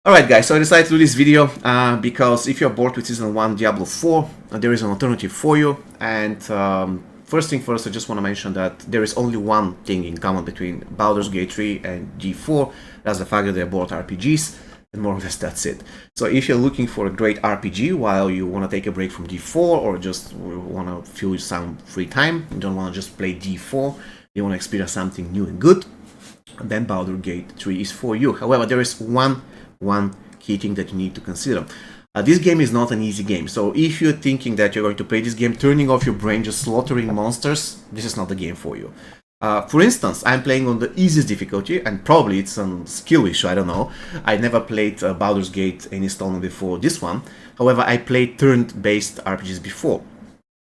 Alright guys, so I decided to do this video because if you're bored with Season 1 Diablo 4, there is an alternative for you. And first thing first, I just want to mention that there is only one thing in common between Baldur's Gate 3 and D4. That's the fact that they're both RPGs, and more or less that's it. So if you're looking for a great RPG while you want to take a break from D4 or just want to fill some free time, you don't want to just play D4, you want to experience something new and good, then Baldur's Gate 3 is for you. However, there is one key thing that you need to consider. This game is not an easy game, so if you're thinking that you're going to play this game turning off your brain, just slaughtering monsters, this is not the game for you. For instance, I'm playing on the easiest difficulty, and probably it's some skill issue, I don't know. I never played Baldur's Gate any installment before this one. However, I played turn-based RPGs before.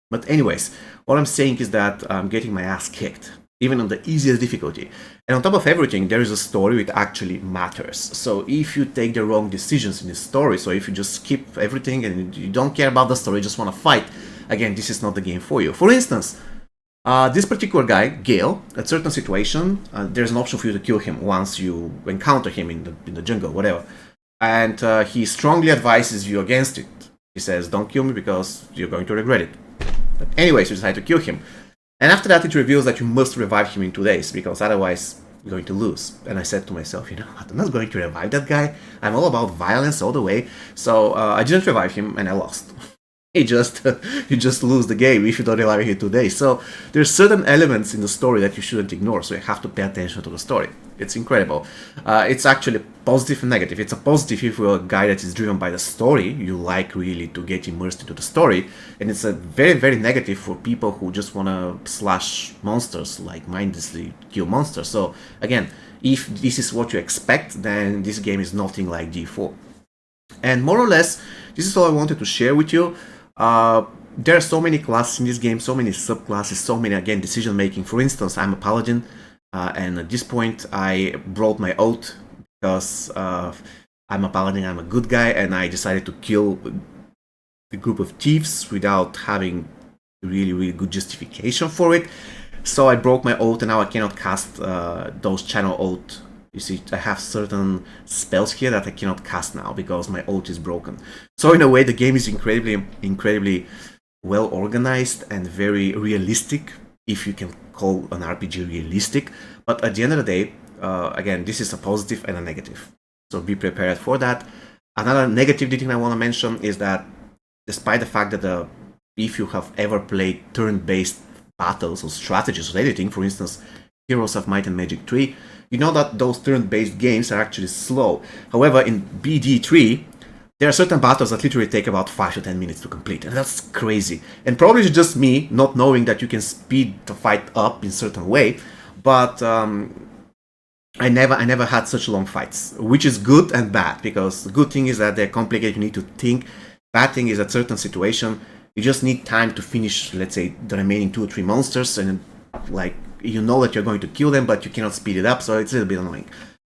But anyways, what I'm saying is that I'm getting my ass kicked, even on the easiest difficulty. And on top of everything, there is a story which actually matters. So if you take the wrong decisions in the story, so if you just skip everything and you don't care about the story, just want to fight, again, this is not the game for you. For instance, this particular guy, Gale, at certain situation, there's an option for you to kill him once you encounter him in the jungle, whatever. And he strongly advises you against it. He says, don't kill me because you're going to regret it. But anyways, you decide to kill him. And after that, it reveals that you must revive him in 2 days, because otherwise you're going to lose. And I said to myself, you know what, I'm not going to revive that guy. I'm all about violence all the way. So I didn't revive him, and I lost. You just lose the game if you don't revive him in 2 days. So there's certain elements in the story that you shouldn't ignore, so you have to pay attention to the story. It's incredible. It's actually positive and negative. It's a positive if you're a guy that is driven by the story, you like really to get immersed into the story, and it's a very, very negative for people who just want to slash monsters, like mindlessly kill monsters. So again, if this is what you expect, then this game is nothing like D4. And more or less, this is all I wanted to share with you. There are so many classes in this game, so many subclasses, so many, again, decision making. For instance, I'm a paladin, and at this point I broke my oath because I'm a paladin, I'm a good guy, and I decided to kill a group of thieves without having really, really good justification for it. So I broke my oath, and now I cannot cast those channel oath. You see, I have certain spells here that I cannot cast now because my oath is broken. So in a way, the game is incredibly well organized and very realistic, if you can call an RPG realistic. But at the end of the day, again, this is a positive and a negative. So be prepared for that. Another negative thing I want to mention is that despite the fact that if you have ever played turn-based battles or strategies or anything, for instance, Heroes of Might and Magic 3, you know that those turn-based games are actually slow. However, in BD3, there are certain battles that literally take about 5 to 10 minutes to complete, and that's crazy. And probably it's just me not knowing that you can speed the fight up in a certain way, but I never had such long fights, which is good and bad, because the good thing is that they're complicated, you need to think. Bad thing is at certain situation, you just need time to finish, let's say, the remaining 2 or 3 monsters, and like, you know that you're going to kill them, but you cannot speed it up, so it's a little bit annoying.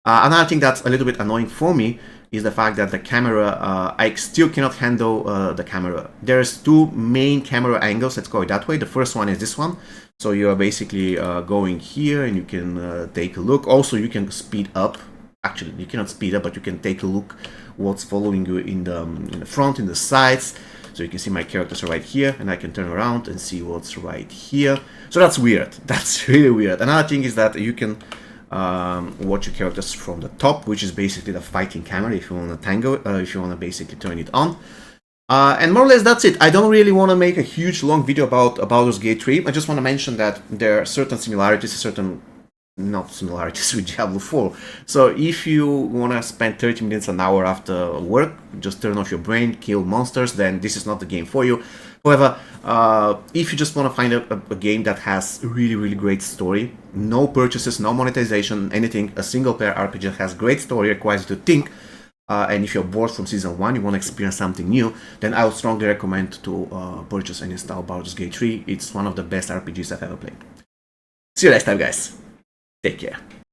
Another thing that's a little bit annoying for me is the fact that the camera, I still cannot handle the camera. There's 2 main camera angles, let's go that way. The first one is this one, so you're basically going here and you can take a look. Also, you can speed up. Actually, you cannot speed up, but you can take a look what's following you in the front, in the sides. So you can see my characters are right here, and I can turn around and see what's right here. So that's weird. That's really weird. Another thing is that you can watch your characters from the top, which is basically the fighting camera if you want to tango, if you want to basically turn it on. And more or less that's it. I don't really want to make a huge long video about Baldur's Gate 3. I just want to mention that there are certain similarities, certain not similarities with Diablo 4. So if you want to spend 30 minutes, an hour after work, just turn off your brain, kill monsters, then this is not the game for you. However, if you just want to find a game that has really, really great story, no purchases, no monetization, anything, a single player RPG that has great story, requires you to think, and if you're bored from Season 1, you want to experience something new, then I would strongly recommend to purchase and install Baldur's Gate 3. It's one of the best RPGs I've ever played. See you next time, guys. Take care.